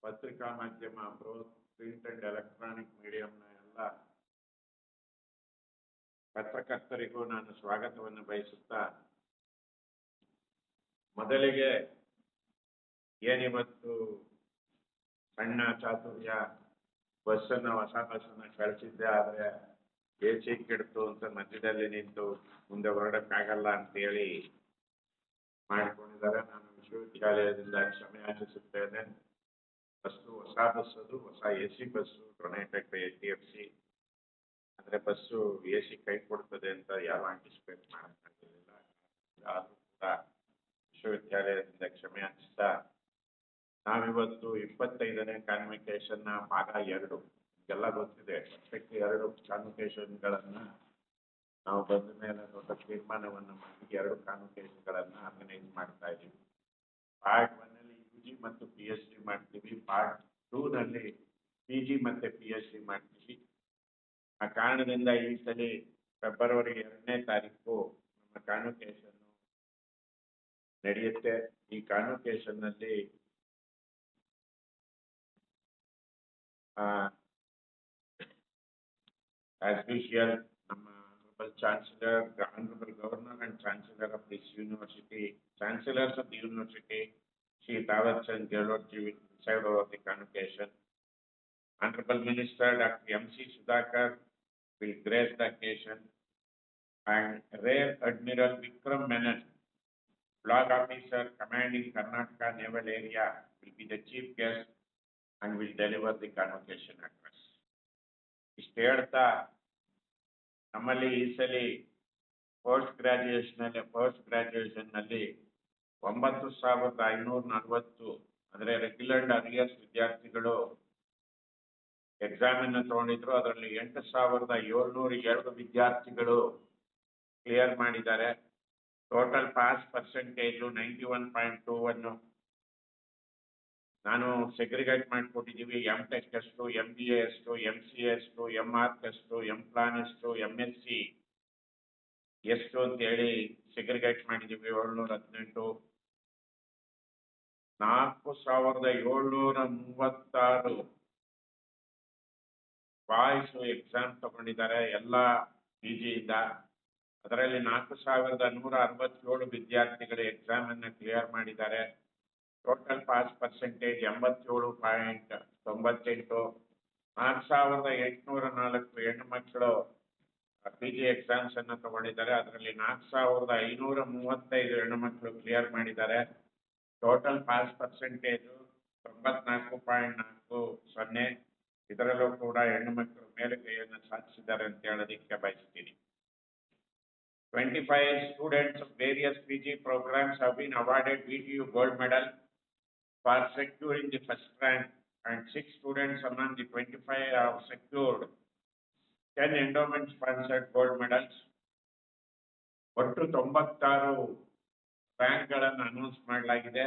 ಪತ್ರಿಕಾ ಮಾಧ್ಯಮ print and electronic ಮೀಡಿಯಂನ ಎಲ್ಲ ಪತ್ರಕರ್ತರಿಗೂ ನಾನು ಸ್ವಾಗತವನ್ನು ಬಯಸುತ್ತಾ, ಮೊದಲಿಗೆ ಏನಿವತ್ತು ಸಣ್ಣ ಚಾತುರ್ಯ ಹೊಸ ಬಸ್ಸನ್ನ ಕಳಿಸಿದ್ದೆ, ಆದರೆ AC ಕೆಡ್ತು ಅಂತ ಮಧ್ಯದಲ್ಲಿ ನಿಂತು ಮುಂದೆ ಹೊರಡಕ್ಕಾಗಲ್ಲ ಅಂತೇಳಿ ಮಾಡಿಕೊಂಡಿದ್ದಾರೆ. ನಾನು ವಿಶ್ವವಿದ್ಯಾಲಯದಿಂದ ಕ್ಷಮೆ ಯಾಚಿಸುತ್ತೇನೆ. ಹೊಸ ಬಸ್ಸು ಹೊಸ AC bus donated by HDFC. ಅಂದ್ರೆ ಬಸ್ಸು AC ಕೈ ಕೊಡ್ತದೆ ಅಂತ ಯಾರು ಆಂಟಿಸಿಪೇಟ್ ಮಾಡಕ್ಕಾಗಲಿಲ್ಲ. ಆದ್ರೂ ಕೂಡ ವಿಶ್ವವಿದ್ಯಾಲಯದಿಂದ ಕ್ಷಮೆ ಯಾಚಿಸ್ತಾ, ನಾವಿವತ್ತು 25ನೇ ಕಾನ್ವಿಕೇಶನ್ ಭಾಗ 2, ಎಲ್ಲ ಗೊತ್ತಿದೆ, ವರ್ಷಕ್ಕೆ 2 ಕಾನ್ವಿಕೇಶನ್ಗಳನ್ನ ನಾವು ಬಂದ ಮೇಲೆ ದೊಡ್ಡ ತೀರ್ಮಾನವನ್ನು ಮಾಡಿ 2 ಕಾನ್ವಿಕೇಶನ್ಗಳನ್ನ ಆರ್ಗನೈಸ್ ಮಾಡ್ತಾ ಇದ್ದೀವಿ. ಪಾರ್ಟ್ 1 ನಲ್ಲಿ UG ಮತ್ತು PhD ಮಾಡ್ತೀವಿ, ಪಾರ್ಟ್ 2 ನಲ್ಲಿ PG ಮತ್ತೆ PhD ಮಾಡ್ತೀವಿ. ಆ ಕಾರಣದಿಂದ ಈ ಸಲ ಫೆಬ್ರವರಿ 2ನೇ ತಾರೀಕು ನಮ್ಮ ಕಾನ್ವಿಕೇಶನ್ ನಡೆಯುತ್ತೆ. ಈ ಕಾನ್ವಿಕೇಶನ್ ನಲ್ಲಿ ಆಸ್ ಯೂಶುವಲ್ ನಮ್ಮ honourable chancellor, honourable governor and chancellor of this university, chancellors of the university, Shri Thawar Chand Gehlot ji will preside over the convocation. Honorable Minister Dr. M.C. Sudhakar will grace the occasion, and Rear Admiral Vikram Menon, Flag Officer commanding Karnataka Naval Area, will be the chief guest and will deliver the convocation address. ಇಷ್ಟು ಹೇಳ್ತಾ, ನಮ್ಮಲ್ಲಿ ಈ ಸಲ post graduation ನಲ್ಲಿ 9,540 ಅಂದ್ರೆ regular arrears ವಿದ್ಯಾರ್ಥಿಗಳು exam ಅನ್ನು ತಗೊಂಡಿದ್ರು. ಅದರಲ್ಲಿ 8,702 ವಿದ್ಯಾರ್ಥಿಗಳು ಕ್ಲಿಯರ್ ಮಾಡಿದ್ದಾರೆ. Total pass percentage 91.21. ನಾನು ಸೆಗ್ರಿಗೇಟ್ ಮಾಡಿಕೊಟ್ಟಿದ್ದೀವಿ. MTech ಎಷ್ಟು, MBA ಎಷ್ಟು, MCA ಎಷ್ಟು, MArch ಎಷ್ಟು, MPlan ಎಷ್ಟು, MSc ಎಷ್ಟು ಅಂತ ಹೇಳಿ ಸೆಗ್ರಿಗೇಟ್ ಮಾಡಿದ್ದೀವಿ. 718. 4,736 ಬಾಯ್ಸ್ ಎಕ್ಸಾಮ್ ತಗೊಂಡಿದ್ದಾರೆ, ಎಲ್ಲ PG ಇಂದ. ಅದರಲ್ಲಿ 4,167 ವಿದ್ಯಾರ್ಥಿಗಳು ಎಕ್ಸಾಮ್ ಅನ್ನ ಕ್ಲಿಯರ್ ಮಾಡಿದ್ದಾರೆ. Total pass percentage 87.98. 4,804 ಹೆಣ್ಣು ಮಕ್ಕಳು PG ಎಕ್ಸಾಮ್ಸ್ ಅನ್ನು ತಗೊಂಡಿದ್ದಾರೆ. ಅದರಲ್ಲಿ 4,535 ಹೆಣ್ಣು ಮಕ್ಕಳು ಕ್ಲಿಯರ್ ಮಾಡಿದ್ದಾರೆ. Total pass percentage 94.40. ಇದರಲ್ಲೂ ಕೂಡ ಹೆಣ್ಣು ಮಕ್ಕಳು ಮೇಲುಗೈಯನ್ನು ಸಾಧಿಸಿದ್ದಾರೆ ಅಂತ ಹೇಳೋದಕ್ಕೆ ಬಯಸ್ತೀನಿ. 25 students of various PG programs have been awarded VTU gold medal for securing the first rank, and 6 students among the 25 have secured 10 endowment sponsored gold medals. ಒಟ್ಟು 96 ರ್ಯಾಂಕ್ಗಳನ್ನು ಅನೌನ್ಸ್ ಮಾಡಲಾಗಿದೆ.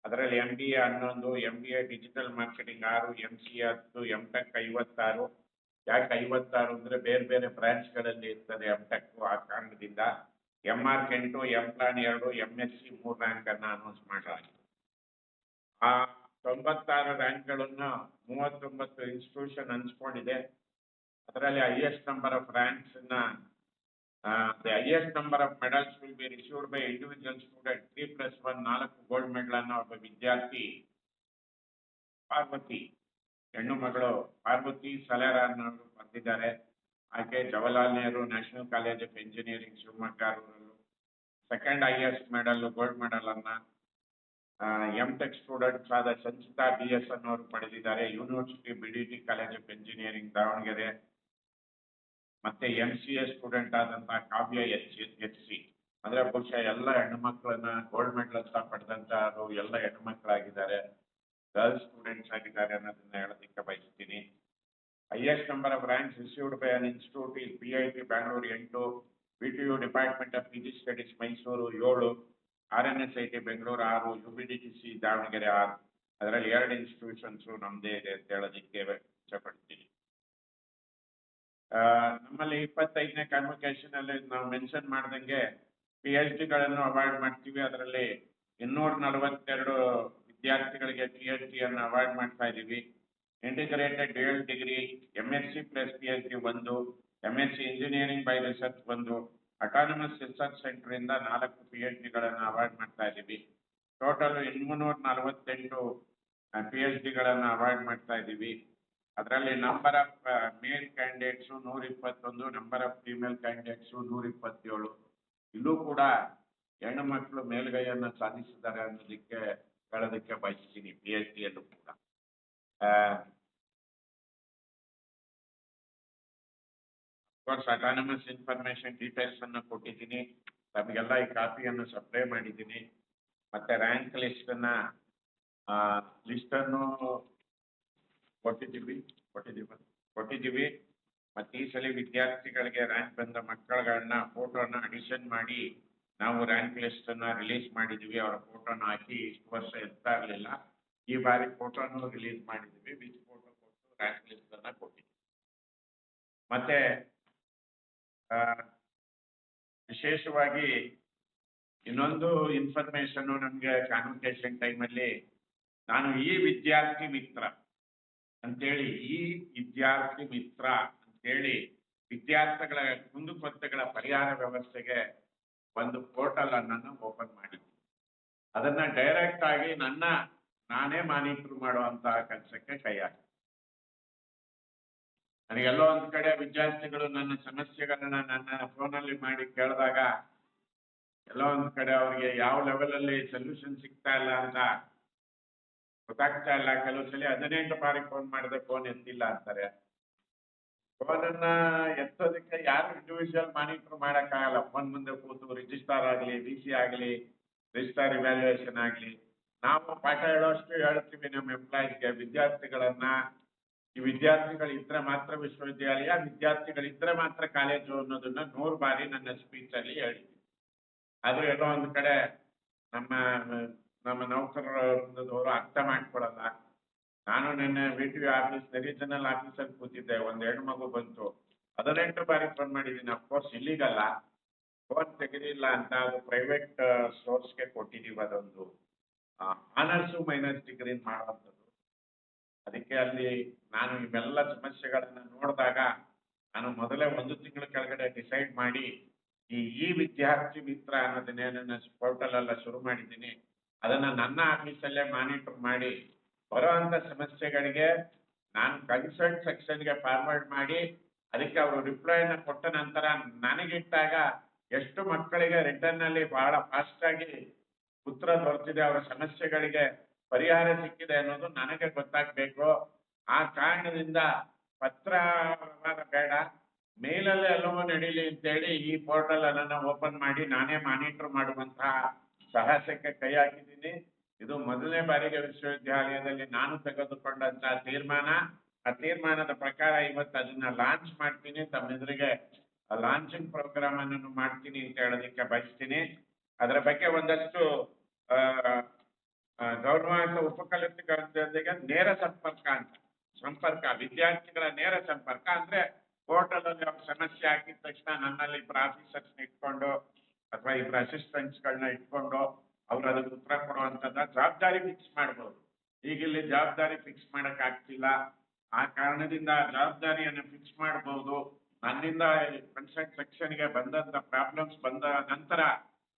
ಅದರಲ್ಲಿ MBA 11, MBA digital marketing 6, MCA 10, MTech 56. ಯಾಕೆ 56 ಅಂದ್ರೆ ಬೇರೆ ಬೇರೆ ಬ್ರಾಂಚ್ಗಳಲ್ಲಿ ಇರ್ತದೆ MTech. ಆ ಕಾರಣದಿಂದ MArch 8, MPlan 2, MSc 3 ರ್ಯಾಂಕ್ ಅನ್ನ ಅನೌನ್ಸ್ ಮಾಡಲಾಗಿದೆ. ಆ 96 ರ್ಯಾಂಕ್ಗಳನ್ನು 39 ಇನ್ಸ್ಟಿಟ್ಯೂಷನ್ ಹಂಚ್ಕೊಂಡಿದೆ. ಅದರಲ್ಲಿ highest number of ranks the highest number of medals will be received by individual student. 3+1 4 gold medal ಅನ್ನು ಒಬ್ಬ ವಿದ್ಯಾರ್ಥಿ ಪಾರ್ವತಿ, ಹೆಣ್ಣು ಮಗಳು ಪಾರ್ವತಿ ಸಲೇರಾ ಅನ್ನೋರು ಬಂದಿದ್ದಾರೆ. ಆಕೆ Jawaharlal Nehru national college of engineering Shivamogga. Second highest medal gold medal ಅನ್ನ MTech ಸ್ಟೂಡೆಂಟ್ಸ್ ಆದ ಸಂಚಿತಾ BS ಅನ್ನೋರು ಪಡೆದಿದ್ದಾರೆ, university BDT college of engineering Davanagere. ಮತ್ತೆ MCA ಸ್ಟೂಡೆಂಟ್ ಆದಂತಹ ಕಾವ್ಯ HC. ಅಂದ್ರೆ ಬಹುಶಃ ಎಲ್ಲ ಹೆಣ್ಣು ಮಕ್ಕಳನ್ನ ಗೋಲ್ಡ್ ಮೆಡಲ್ ಅಂತ ಪಡೆದಂತವರು ಎಲ್ಲ ಹೆಣ್ಣು ಮಕ್ಕಳಾಗಿದ್ದಾರೆ, ಗರ್ಲ್ಸ್ ಸ್ಟೂಡೆಂಟ್ಸ್ ಆಗಿದ್ದಾರೆ ಅನ್ನೋದನ್ನ ಹೇಳೋದಕ್ಕೆ ಬಯಸ್ತೀನಿ. highest number of ranks received by an institute is BIT Bangalore 8, VTU Department of PG Studies Mysuru 7, RNSIT Bengaluru 6, UBDTC Davanagere 6. ಅದರಲ್ಲಿ 2 ಇನ್ಸ್ಟಿಟ್ಯೂಷನ್ಸ್ ನಮ್ದೇ ಇದೆ ಅಂತ ಹೇಳೋದಕ್ಕೆ ಇಷ್ಟಪಡ್ತೀನಿ. ನಮ್ಮಲ್ಲಿ 25ನೇ ಕಾನ್ವೊಕೇಶನ್ ಅಲ್ಲಿ ನಾವು ಮೆನ್ಷನ್ ಮಾಡ್ದಂಗೆ PhD ಗಳನ್ನು ಅವಾರ್ಡ್ ಮಾಡ್ತೀವಿ. ಅದರಲ್ಲಿ 242 ವಿದ್ಯಾರ್ಥಿಗಳಿಗೆ PhD ಅನ್ನು ಅವಾರ್ಡ್ ಮಾಡ್ತಾ ಇದ್ದೀವಿ. Integrated dual degree MSc plus PhD 1, MSc engineering by research 1, autonomous research centre ಇಂದ 4 PhD ಗಳನ್ನು ಅವಾರ್ಡ್ ಮಾಡ್ತಾ ಇದ್ದೀವಿ. ಟೋಟಲ್ 848 PhD ಗಳನ್ನು ಅವಾರ್ಡ್ ಮಾಡ್ತಾ ಇದ್ದೀವಿ. ಅದರಲ್ಲಿ number of male candidates 121, number of female candidates 127. ಇಲ್ಲೂ ಕೂಡ ಹೆಣ್ಣು ಮಕ್ಕಳು ಮೇಲ್ಗೈಯನ್ನು ಸಾಧಿಸಿದ್ದಾರೆ ಅನ್ನೋದಕ್ಕೆ ಹೇಳೋದಕ್ಕೆ ಬಯಸ್ತೀನಿ. PhD ಯಲ್ಲೂ ಕೂಡ ಕೋರ್ಸ್ ಅಟಾನಮಸ್ ಇನ್ಫಾರ್ಮೇಶನ್ ಡೀಟೇಲ್ಸ್ ಅನ್ನು ಕೊಟ್ಟಿದ್ದೀನಿ. ತಮಗೆಲ್ಲ ಈ ಕಾಪಿಯನ್ನು ಸಪ್ಲೈ ಮಾಡಿದ್ದೀನಿ. ಮತ್ತೆ ರ್ಯಾಂಕ್ ಲಿಸ್ಟ್ ಅನ್ನು ಕೊಟ್ಟಿದ್ದೀವಿ. ಮತ್ತೆ ಈ ಸಲ ವಿದ್ಯಾರ್ಥಿಗಳಿಗೆ ರ್ಯಾಂಕ್ ಬಂದ ಮಕ್ಕಳನ್ನ ಫೋಟೋನ ಅಡಿಷನ್ ಮಾಡಿ ನಾವು ರ್ಯಾಂಕ್ ಲಿಸ್ಟ್ ಅನ್ನ ರಿಲೀಸ್ ಮಾಡಿದ್ವಿ. ಅವರ ಫೋಟೋನ ಹಾಕಿ ಇಷ್ಟು ವರ್ಷ ಎತ್ತಾ ಇರಲಿಲ್ಲ, ಈ ಬಾರಿ ಫೋಟೋನು ರಿಲೀಸ್ ಮಾಡಿದ್ವಿ. ವಿತ್ ಫೋಟೋ ಕೊಟ್ಟು ರ್ಯಾಂಕ್ ಲಿಸ್ಟ್ ಅನ್ನ ಕೊಟ್ಟಿದ್ವಿ. ಮತ್ತೆ ವಿಶೇಷವಾಗಿ ಇನ್ನೊಂದು ಇನ್ಫಾರ್ಮೇಶನ್ ನಮ್ಗೆ ಕಾನ್ವೊಕೇಶನ್ ಟೈಮಲ್ಲಿ ನಾನು ಈ ವಿದ್ಯಾರ್ಥಿ ಮಿತ್ರ ಅಂತೇಳಿ ವಿದ್ಯಾರ್ಥಿಗಳ ಕುಂದುಕೊರತೆಗಳ ಪರಿಹಾರ ವ್ಯವಸ್ಥೆಗೆ ಒಂದು ಪೋರ್ಟಲ್ ಅನ್ನು ಓಪನ್ ಮಾಡಿದ್ದೀನಿ. ಅದನ್ನ ಡೈರೆಕ್ಟ್ ಆಗಿ ನಾನೇ ಮಾನಿಟರ್ ಮಾಡುವಂತಹ ಕೆಲಸಕ್ಕೆ ಕೈ ಹಾಕಿ. ನನಗೆಲ್ಲೋ ಒಂದ್ ಕಡೆ ವಿದ್ಯಾರ್ಥಿಗಳು ನನ್ನ ಸಮಸ್ಯೆಗಳನ್ನ ನನ್ನ ಫೋನಲ್ಲಿ ಮಾಡಿ ಕೇಳಿದಾಗ ಎಲ್ಲೋ ಒಂದ್ ಕಡೆ ಅವ್ರಿಗೆ ಯಾವ ಲೆವೆಲ್ ಅಲ್ಲಿ ಸೊಲ್ಯೂಷನ್ ಸಿಗ್ತಾ ಇಲ್ಲ ಅಂತ ಗೊತ್ತಾಗ್ತಾ ಇಲ್ಲ. ಕೆಲವು ಸಲ 18 ಬಾರಿ ಫೋನ್ ಮಾಡಿದೆ, ಫೋನ್ ಎತ್ತಿಲ್ಲ ಅಂತಾರೆ. ಫೋನನ್ನ ಎತ್ತೋದಕ್ಕೆ ಯಾರು ಇಂಡಿವಿಜುವಲ್ ಮಾನಿಟರ್ ಮಾಡಕ್ಕಾಗಲ್ಲ. ಫೋನ್ ಮುಂದೆ ಕೂತು ರಿಜಿಸ್ಟಾರ್ ಆಗಲಿ, VC ಆಗಲಿ, ರಿಜಿಸ್ಟಾರ್ ಇವ್ಯಾಲ್ಯೂಯೇಷನ್ ಆಗಲಿ ನಾವು ಪಾಠ ಹೇಳೋಷ್ಟು ಹೇಳ್ತೀವಿ ನಮ್ಮ ಎಂಪ್ಲಾಯೀಸ್ಗೆ. ಈ ವಿದ್ಯಾರ್ಥಿಗಳಿದ್ರೆ ಮಾತ್ರ ವಿಶ್ವವಿದ್ಯಾಲಯ, ವಿದ್ಯಾರ್ಥಿಗಳಿದ್ರೆ ಮಾತ್ರ ಕಾಲೇಜು ಅನ್ನೋದನ್ನ 100 ಬಾರಿ ನನ್ನ ಸ್ಪೀಚ್ ಅಲ್ಲಿ ಹೇಳಿದ್ದೀನಿ. ಆದ್ರೆ ಎಲ್ಲೋ ಒಂದ್ ಕಡೆ ನಮ್ಮ ನೌಕರರವರು ಅರ್ಥ ಮಾಡ್ಕೊಳಲ್ಲ. ನಾನು ನನ್ನ VTV ಆಫೀಸ್ ರೀಜನಲ್ ಆಫೀಸಲ್ಲಿ ಕೂತಿದ್ದೆ, ಒಂದ್ ಹೆಣ್ಣು ಮಗು ಬಂತು. 18 ಬಾರಿ ಫೋನ್ ಮಾಡಿದ್ದೀನಿ. ಅಫ್ಕೋರ್ಸ್ ಇಲ್ಲಿಗಲ್ಲ, ಫೋನ್ ತೆಗೆದಿಲ್ಲ ಅಂತ ಅದು ಪ್ರೈವೇಟ್ ಸೋರ್ಸ್ಗೆ ಕೊಟ್ಟಿದ್ದೀವಿ. ಅದೊಂದು ಆನರ್ಸ್ ಮೈನಸ್ ಡಿಗ್ರಿ ಮಾಡುವಂಥದ್ದು. ಅದಕ್ಕೆ ಅಲ್ಲಿ ನಾನು ಇವೆಲ್ಲ ಸಮಸ್ಯೆಗಳನ್ನ ನೋಡಿದಾಗ ನಾನು ಮೊದಲೇ 1 ತಿಂಗಳ ಕೆಳಗಡೆ ಡಿಸೈಡ್ ಮಾಡಿ ಈ ವಿದ್ಯಾರ್ಥಿ ಮಿತ್ರ ಅನ್ನೋದನ್ನೇನ ಪೋರ್ಟಲ್ ಎಲ್ಲ ಶುರು ಮಾಡಿದ್ದೀನಿ. ಅದನ್ನ ನನ್ನ ಆಫೀಸಲ್ಲೇ ಮಾನಿಟರ್ ಮಾಡಿ ಬರುವಂತ ಸಮಸ್ಯೆಗಳಿಗೆ ನಾನು ಕನ್ಸರ್ನ್ ಸೆಕ್ಷನ್ಗೆ ಫಾರ್ವರ್ಡ್ ಮಾಡಿ ಅದಕ್ಕೆ ಅವರು ರಿಪ್ಲೈನ ಕೊಟ್ಟ ನಂತರ ನನಗಿಟ್ಟಾಗ ಎಷ್ಟು ಮಕ್ಕಳಿಗೆ ರಿಟರ್ನ್ ಅಲ್ಲಿ ಬಹಳ ಫಾಸ್ಟ್ ಆಗಿ ಉತ್ತರ ದೊರೆತಿದೆ, ಅವರ ಸಮಸ್ಯೆಗಳಿಗೆ ಪರಿಹಾರ ಸಿಕ್ಕಿದೆ ಅನ್ನೋದು ನನಗೆ ಗೊತ್ತಾಗಬೇಕು. ಆ ಕಾರಣದಿಂದ ಪತ್ರ ಬೇಡ, ಮೇಲಲ್ಲೇ ಎಲ್ಲವೂ ನಡೀಲಿ ಅಂತೇಳಿ ಈ ಪೋರ್ಟಲ್ ಅನ್ನ ಓಪನ್ ಮಾಡಿ ನಾನೇ ಮಾನಿಟರ್ ಮಾಡುವಂತಹ ಸಾಹಸಕ್ಕೆ ಕೈ ಹಾಕಿದ್ದೀನಿ. ಇದು ಮೊದಲನೇ ಬಾರಿಗೆ ವಿಶ್ವವಿದ್ಯಾಲಯದಲ್ಲಿ ನಾನು ತೆಗೆದುಕೊಂಡಂತಹ ತೀರ್ಮಾನ. ಆ ತೀರ್ಮಾನದ ಪ್ರಕಾರ ಇವತ್ತು ಅದನ್ನ ಲಾಂಚ್ ಮಾಡ್ತೀನಿ. ತಮ್ಮೆದುರಿಗೆ ಲಾಂಚಿಂಗ್ ಪ್ರೋಗ್ರಾಮ್ ಅನ್ನು ಮಾಡ್ತೀನಿ ಅಂತ ಹೇಳೋದಕ್ಕೆ ಬಯಸ್ತೀನಿ. ಅದರ ಬಗ್ಗೆ ಒಂದಷ್ಟು ಗೌರವಾನ್ವಿತ ಉಪಕುಲಪತಿಗಳ ಜೊತೆಗೆ ನೇರ ಸಂಪರ್ಕ ವಿದ್ಯಾರ್ಥಿಗಳ ನೇರ ಸಂಪರ್ಕ ಅಂದ್ರೆ ಪೋರ್ಟಲ್ ಅಲ್ಲಿ ಅವ್ರ ಸಮಸ್ಯೆ ಆಗಿದ ತಕ್ಷಣ ನನ್ನಲ್ಲಿ ಇಬ್ಬರು ಆಫೀಸರ್ಸ್ ಇಟ್ಕೊಂಡು ಅಥವಾ ಇಬ್ಬರು ಅಸಿಸ್ಟೆಂಟ್ಸ್ಗಳನ್ನ ಇಟ್ಕೊಂಡು ಅವ್ರು ಅದಕ್ಕೆ ಉತ್ತರ ಕೊಡುವಂತದ ಜವಾಬ್ದಾರಿ ಫಿಕ್ಸ್ ಮಾಡ್ಬೋದು. ಈಗ ಇಲ್ಲಿ ಜವಾಬ್ದಾರಿ ಫಿಕ್ಸ್ ಮಾಡಕ್ ಆಗ್ತಿಲ್ಲ. ಆ ಕಾರಣದಿಂದ ಜವಾಬ್ದಾರಿಯನ್ನು ಫಿಕ್ಸ್ ಮಾಡಬಹುದು. ನನ್ನಿಂದ ಕನ್ಸರ್ನ್ ಸೆಕ್ಷನ್ಗೆ ಬಂದಂತ ಪ್ರಾಬ್ಲಮ್ಸ್ ಬಂದ ನಂತರ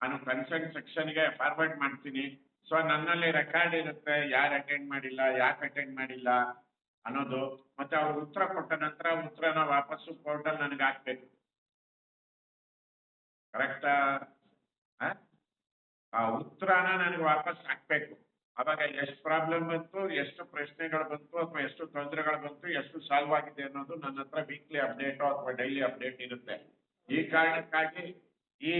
ನಾನು ಕನ್ಸರ್ನ್ ಸೆಕ್ಷನ್ಗೆ ಫಾರ್ವರ್ಡ್ ಮಾಡ್ತೀನಿ. ಸೊ ನನ್ನಲ್ಲಿ ರೆಕಾರ್ಡ್ ಇರುತ್ತೆ, ಯಾರು ಅಟೆಂಡ್ ಮಾಡಿಲ್ಲ, ಯಾಕೆ ಅಟೆಂಡ್ ಮಾಡಿಲ್ಲ ಅನ್ನೋದು. ಮತ್ತೆ ಅವ್ರು ಉತ್ತರ ಕೊಟ್ಟ ನಂತರ ಉತ್ತರನ ವಾಪಸ್ಸು ಪೋರ್ಟಲ್ ನನಗೆ ಹಾಕ್ಬೇಕು. ಕರೆಕ್ಟಾ? ಆ ಉತ್ತರನ ನನಗೆ ವಾಪಸ್ ಹಾಕ್ಬೇಕು. ಅವಾಗ ಎಷ್ಟು ಪ್ರಾಬ್ಲಮ್ ಬಂತು, ಎಷ್ಟು ಪ್ರಶ್ನೆಗಳು ಬಂತು, ಅಥವಾ ಎಷ್ಟು ತೊಂದರೆಗಳು ಬಂತು, ಎಷ್ಟು ಸಾಲ್ವ್ ಆಗಿದೆ ಅನ್ನೋದು ನನ್ನ ಹತ್ರ ವೀಕ್ಲಿ ಅಪ್ಡೇಟ್ ಅಥವಾ ಡೈಲಿ ಅಪ್ಡೇಟ್ ಇರುತ್ತೆ. ಈ ಕಾರಣಕ್ಕಾಗಿ ಈ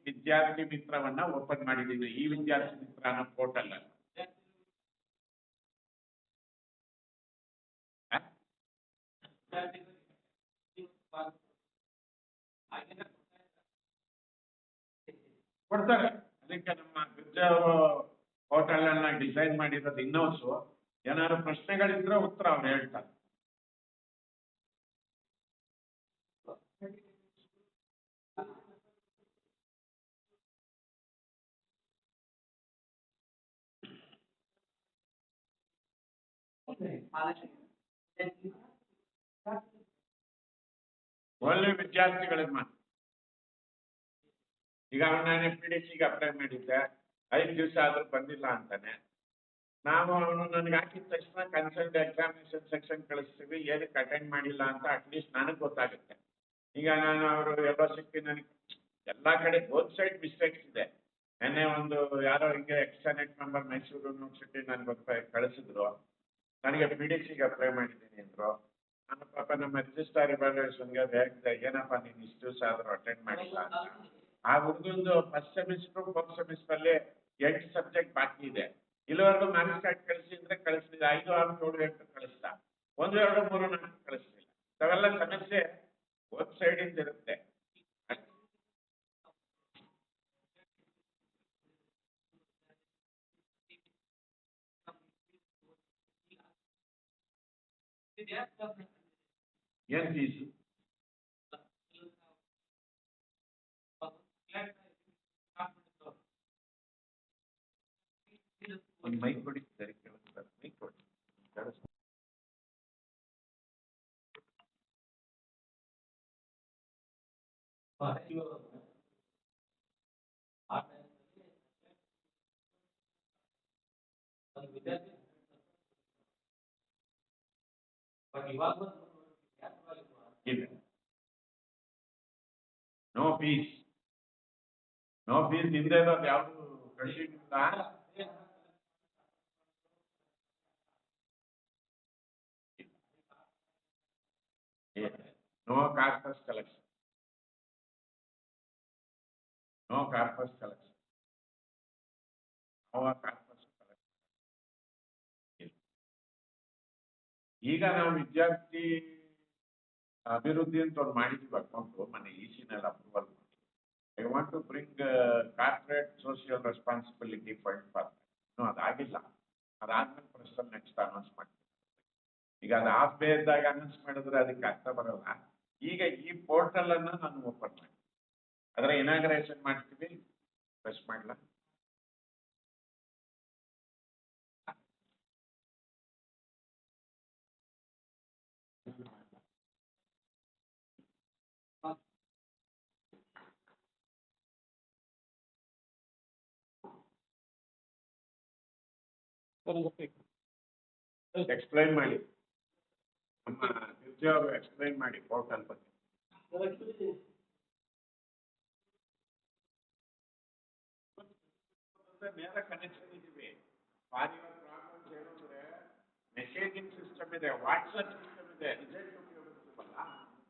ವಿದ್ಯಾರ್ಥಿ ಮಿತ್ರವನ್ನ ಓಪನ್ ಮಾಡಿದ್ದೀನಿ, ಈ ವಿದ್ಯಾರ್ಥಿ ಮಿತ್ರ ಅನ್ನೋ ಪೋರ್ಟಲ್ ಅನ್ನು. ಕೊಡ್ತಾರೆ. ಅದಕ್ಕೆ ನಮ್ಮ ಅವರು ಹೋಟೆಲ್ ಅನ್ನ ಡಿಸೈನ್ ಮಾಡಿರೋದು ಇನ್ನೋಸು. ಏನಾದ್ರು ಪ್ರಶ್ನೆಗಳಿದ್ರೆ ಉತ್ತರ ಅವ್ರು ಹೇಳ್ತಾರೆ. ಒಳ್ಳೆ ವಿದ್ಯಾರ್ಥಿಗಳನ್ನ ಈಗ ನಾನು FPDCಗೆ ಅಪ್ಲೈ ಮಾಡಿದ್ದೆ, 5 ದಿವಸ ಆದ್ರೂ ಬಂದಿಲ್ಲ ಅಂತಾನೆ. ನಾವು ಅವನು ನನಗೆ ಹಾಕಿದ ತಕ್ಷಣ ಕನ್ಸಲ್ಟ್ ಎಕ್ಸಾಮಿನೇಷನ್ ಸೆಕ್ಷನ್ ಕಳಿಸ್ತೀವಿ, ಏನಕ್ಕೆ ಅಟೆಂಡ್ ಮಾಡಿಲ್ಲ ಅಂತ ಅಟ್ಲೀಸ್ಟ್ ನನಗೆ ಗೊತ್ತಾಗುತ್ತೆ. ಈಗ ನಾನು ಅವರು ಎಲ್ಲೋ ಸಿಕ್ಕಿ ನನಗೆ ಎಲ್ಲಾ ಕಡೆ ಬೋತ್ ಸೈಡ್ ಮಿಸ್ಟೇಕ್ಸ್ ಇದೆ. ನೆನ್ನೆ ಒಂದು ಯಾರೋ ಹಿಂಗೆ ಎಕ್ಸ್ಟರ್ನೆಟ್ ನಂಬರ್ ಮೈಸೂರು ಯೂನಿವರ್ಸಿಟಿ ನನಗೆ ಕಳಿಸಿದ್ರು, ನನಗೆ PDCಗೆ ಅಪ್ಲೈ ಮಾಡಿದ್ದೀನಿ ಅಂದ್ರು. ನಾನು ಪಾಪ ನಮ್ಮ ರಿಜಿಸ್ಟ್ರಾರ್ ಇವ್ಯಾಲ್ಯೂಯೇಷನ್ಗೆ ಹೇಳಿದೆ, ಏನಪ್ಪ ನೀನು ಇಷ್ಟು ದಿವಸ ಆದರೂ ಅಟೆಂಡ್ ಮಾಡಿಲ್ಲ ಅಂತ. ಆ ಹುಡುಗಂದು ಫಸ್ಟ್ ಸೆಮಿಸ್ಟರ್ ಫೋರ್ತ್ ಸೆಮಿಸ್ಟರ್ ಅಲ್ಲಿ 8 ಸಬ್ಜೆಕ್ಟ್ ಬಾಕಿ ಇದೆ. ಇಲ್ಲಿವರೆಗೂ ಮ್ಯಾಥ್ಸ್ ಕಾರ್ಡ್ ಕಳಿಸಿದ್ರೆ ಕಳಿಸ್ಲಿಲ್ಲ, 5, 6, 7, 8 ಕಳಿಸ್ತಾ, 1, 2, 3, 4 ಕಳಿಸ್ಲಿಲ್ಲ. ಅವೆಲ್ಲ ಸಮಸ್ಯೆ ಬೋತ್ ಸೈಡ್ ಇಂದ ಇರುತ್ತೆ. ಏನ್ ಫೀಸ್? ಒಂದು ಮೈಕ್ ಕೊಡಿ ಸರಿ, ಮೈಕ್ ಕೊಡಿ. ಇಲ್ಲ, ನೋ ಫೀಸ್, ನೋ ಫೀಸ್. ಹಿಂದೆ ಇರೋದು ಯಾವುದು continue no corpus collection, no corpus collection, no corpus collection. ಈಗ ನಾವು ವಿದ್ಯಾರ್ಥಿ ಅಭಿವೃದ್ಧಿ ಅಂತ ಒಂದು ಮಾಡಿದ್ವಿ ಅಕೌಂಟ್, ಮನೆ EC-ನಲ್ಲಿ ಅಪ್ರೂವಲ್ ಮಾಡಿ. I want to bring corporate social responsibility fund for. ಇನ್ನೂ ಅದಾಗಿಲ್ಲ, ಅದಾದ್ಮೇಲೆ ಪ್ರಶ್ನೆ ನೆಕ್ಸ್ಟ್ ಅನೌನ್ಸ್ ಮಾಡ್ತೀವಿ. ಈಗ ಅದು ಆಫ್ ಡೇ ಇದ್ದಾಗ ಅನೌನ್ಸ್ ಮಾಡಿದ್ರೆ ಅದಕ್ಕೆ ಅರ್ಥ ಬರೋಲ್ಲ. ಈಗ ಈ ಪೋರ್ಟಲ್ ಅನ್ನು ನಾನು ಓಪನ್ ಮಾಡಿ ಅದರ ಇನಾಗ್ರೇಷನ್ ಮಾಡ್ತೀವಿ. ಪ್ರೆಸ್ ಮಾಡಲ? ಎಕ್ಸ್ಪ್ಲೈನ್ ಮಾಡಿ, ನಮ್ಮ ನಿರ್ಜಿ ಅವರು ಎಕ್ಸ್ಪ್ಲೈನ್ ಮಾಡಿ ಪೋರ್ಟಲ್ ಬಗ್ಗೆ. ನೇರ ಕನೆಕ್ಷನ್ ಇದೀವಿ. ಫಾರ್ ಯುವರ್ ಪ್ರಾಬ್ಲಮ್ಸ್ ಏನಂದ್ರೆ ಮೆಸೇಜಿಂಗ್ ಸಿಸ್ಟಮ್ ಇದೆ, ವಾಟ್ಸಪ್ ಸಿಸ್ಟಮ್ ಇದೆ. ರಿಸಲ್ಟ್ ಉಪಯೋಗಿಸ್ತೀವಲ್ಲ,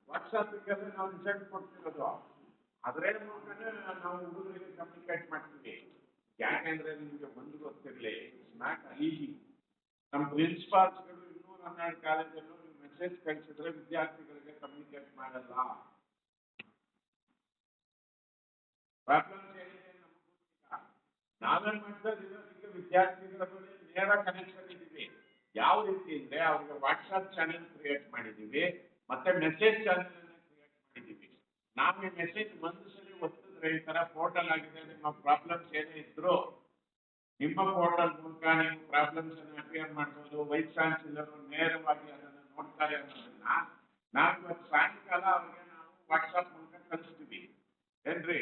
ವಾಟ್ಸಪ್ಗೆ ನಾವು ರಿಸಲ್ಟ್ ಕೊಡ್ತಿರೋದು, ಅದರ ಮೂಲಕನೇ ನಾವು ಹುಡುಗರಿಗೆ ಕಮ್ಯುನಿಕೇಟ್ ಮಾಡ್ತೀವಿ. ಯಾಕೆಂದ್ರೆ ನಿಮಗೆ ಒಂದು ಗೊತ್ತಿರಲಿ, ಇಟ್ಸ್ ನಾಟ್ ಈಸಿ. ನಮ್ಮ ಪ್ರಿನ್ಸಿಪಾಲ್ಸ್ಗಳು 212 ಕಾಲೇಜಲ್ಲೂ ನೀವು ಮೆಸೇಜ್ ಕಳಿಸಿದ್ರೆ ವಿದ್ಯಾರ್ಥಿಗಳಿಗೆ ಕಮ್ಯುನಿಕೇಟ್ ಮಾಡಲ್ಲ. ಪ್ರಾಬ್ಲಮ್ಸ್ ಏನಿದೆ ನಾವೇ ಮಾಡ್ತಾ ಇರೋದಕ್ಕೆ ವಿದ್ಯಾರ್ಥಿಗಳ ನೇರ ಕನೆಕ್ಷನ್ ಇದೀವಿ. ಯಾವ ರೀತಿ ಅಂದ್ರೆ ಅವ್ರಿಗೆ ವಾಟ್ಸ್ಆಪ್ ಚಾನೆಲ್ ಕ್ರಿಯೇಟ್ ಮಾಡಿದೀವಿ, ಮತ್ತೆ ಮೆಸೇಜ್ ಚಾನೆಲ್ ಕ್ರಿಯೇಟ್ ಮಾಡಿದೀವಿ. ನಾವು ಈ ಮೆಸೇಜ್ ಒಂದು ಸರಿ ಒತ್ತಿದ್ರೆ ಈ ತರ ಪೋರ್ಟಲ್ ಆಗಿದೆ, ನಿಮ್ಮ ಪ್ರಾಬ್ಲಮ್ಸ್ ಏನೇ ಇದ್ರು ನಿಮ್ಮ ಪೋರ್ಟಲ್ ಮೂಲಕ ನೀವು ಪ್ರಾಬ್ಲಮ್ಸ್ ಅನ್ನು ಅಪಿಯರ್ ಮಾಡ್ಬೋದು. ವೈಸ್ ಚಾನ್ಸಲರ್ ನೇರವಾಗಿ ಅದನ್ನು ನೋಡ್ತಾರೆ ಅನ್ನೋದನ್ನ ನಾವು ಇವತ್ತು ಸಾಯಂಕಾಲ ಅವ್ರಿಗೆ ನಾವು ವಾಟ್ಸ್ಆಪ್ ಮೂಲಕ ಕಳಿಸ್ತೀವಿ ಏನ್ರಿ.